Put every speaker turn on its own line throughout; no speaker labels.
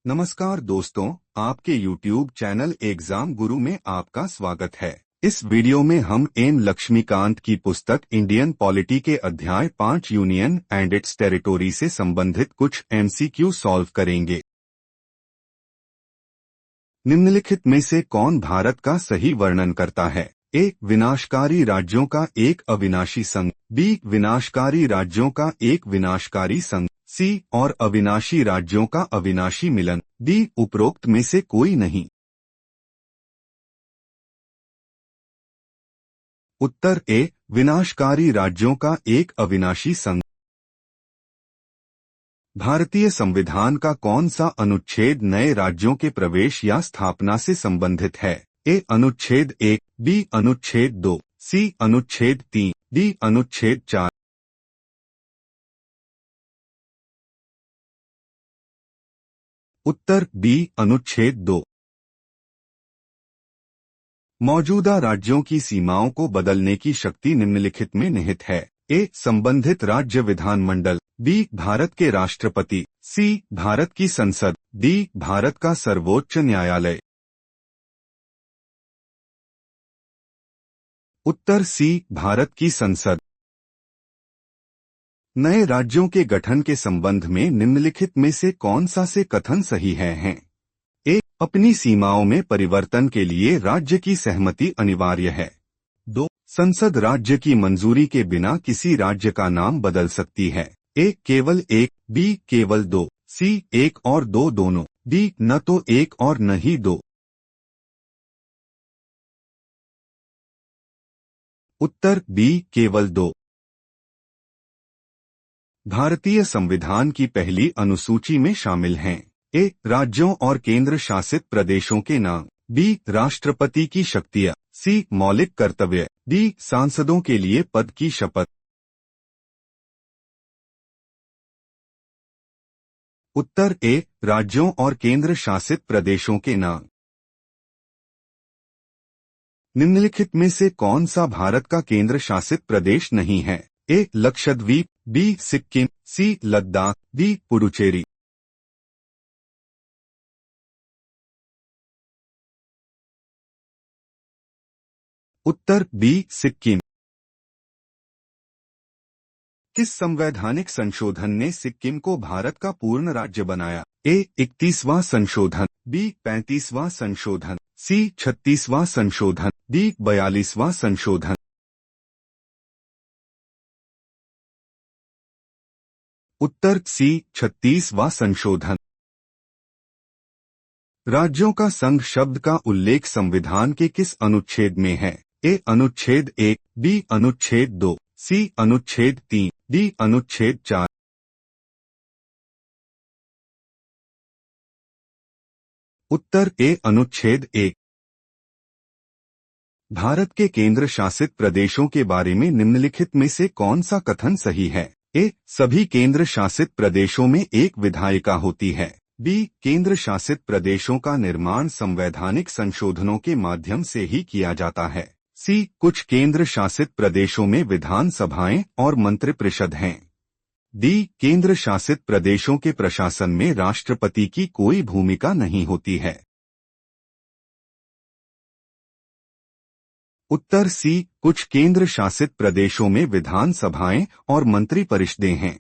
नमस्कार दोस्तों, आपके YouTube चैनल एग्जाम गुरु में आपका स्वागत है। इस वीडियो में हम एन लक्ष्मीकांत की पुस्तक इंडियन पॉलिटी के अध्याय 5 यूनियन एंड इट्स टेरिटोरी से संबंधित कुछ MCQ सॉल्व करेंगे। निम्नलिखित में से कौन भारत का सही वर्णन करता है? ए. विनाशकारी राज्यों का एक अविनाशी संघ। बी. विनाशकारी राज्यों का एक विनाशकारी संघ। सी. और अविनाशी राज्यों का अविनाशी मिलन। डी. उपरोक्त में से कोई नहीं। उत्तर ए. विनाशकारी राज्यों का एक अविनाशी संघ। भारतीय संविधान का कौन सा अनुच्छेद नए राज्यों के प्रवेश या स्थापना से संबंधित है? ए. अनुच्छेद 1, बी. अनुच्छेद 2, सी. अनुच्छेद 3, डी. अनुच्छेद 4। उत्तर बी. अनुच्छेद 2। मौजूदा राज्यों की सीमाओं को बदलने की शक्ति निम्नलिखित में निहित है। ए. संबंधित राज्य विधानमंडल। बी. भारत के राष्ट्रपति। सी. भारत की संसद। डी. भारत का सर्वोच्च न्यायालय। उत्तर सी. भारत की संसद। नए राज्यों के गठन के संबंध में निम्नलिखित में से कौन सा से कथन सही हैं? ए. अपनी सीमाओं में परिवर्तन के लिए राज्य की सहमति अनिवार्य है। 2. संसद राज्य की मंजूरी के बिना किसी राज्य का नाम बदल सकती है। ए. केवल एक। बी. केवल 2। सी. 1 और 2 दोनों। डी. न तो 1 और न ही 2। उत्तर बी. केवल 2। भारतीय संविधान की पहली अनुसूची में शामिल हैं। ए. राज्यों और केंद्र शासित प्रदेशों के नाम। बी. राष्ट्रपति की शक्तियां। सी. मौलिक कर्तव्य। डी. सांसदों के लिए पद की शपथ। उत्तर ए. राज्यों और केंद्र शासित प्रदेशों के नाम। निम्नलिखित में से कौन सा भारत का केंद्र शासित प्रदेश नहीं है? ए. लक्षद्वीप। बी. सिक्किम। सी. लद्दाख। डी. पुडुचेरी। उत्तर बी. सिक्किम। किस संवैधानिक संशोधन ने सिक्किम को भारत का पूर्ण राज्य बनाया? ए. 31वां संशोधन। बी. 35वां संशोधन। सी. 36वां संशोधन। डी. 42वां संशोधन। उत्तर सी. 36वां संशोधन। राज्यों का संघ शब्द का उल्लेख संविधान के किस अनुच्छेद में है? ए. अनुच्छेद 1। बी. अनुच्छेद 2। सी. अनुच्छेद 3। डी. अनुच्छेद 4। उत्तर ए. अनुच्छेद 1। भारत के केंद्र शासित प्रदेशों के बारे में निम्नलिखित में से कौन सा कथन सही है? ए. सभी केंद्र शासित प्रदेशों में एक विधायिका होती है। बी. केंद्र शासित प्रदेशों का निर्माण संवैधानिक संशोधनों के माध्यम से ही किया जाता है। सी. कुछ केंद्र शासित प्रदेशों में विधान सभाएं और मंत्रिपरिषद हैं। डी. केंद्र शासित प्रदेशों के प्रशासन में राष्ट्रपति की कोई भूमिका नहीं होती है। उत्तर सी. कुछ केंद्र शासित प्रदेशों में विधान सभाएं और मंत्री परिषदें हैं।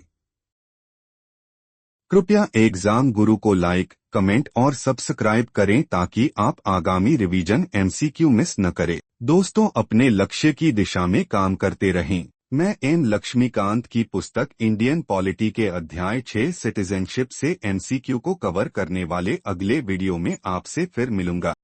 कृपया एग्जाम गुरु को लाइक, कमेंट और सब्सक्राइब करें ताकि आप आगामी रिवीजन MCQ मिस न करें। दोस्तों, अपने लक्ष्य की दिशा में काम करते रहें। मैं एन लक्ष्मीकांत की पुस्तक इंडियन पॉलिटी के अध्याय 6 सिटीजनशिप से MCQ को कवर करने वाले अगले वीडियो में आपसे फिर मिलूंगा।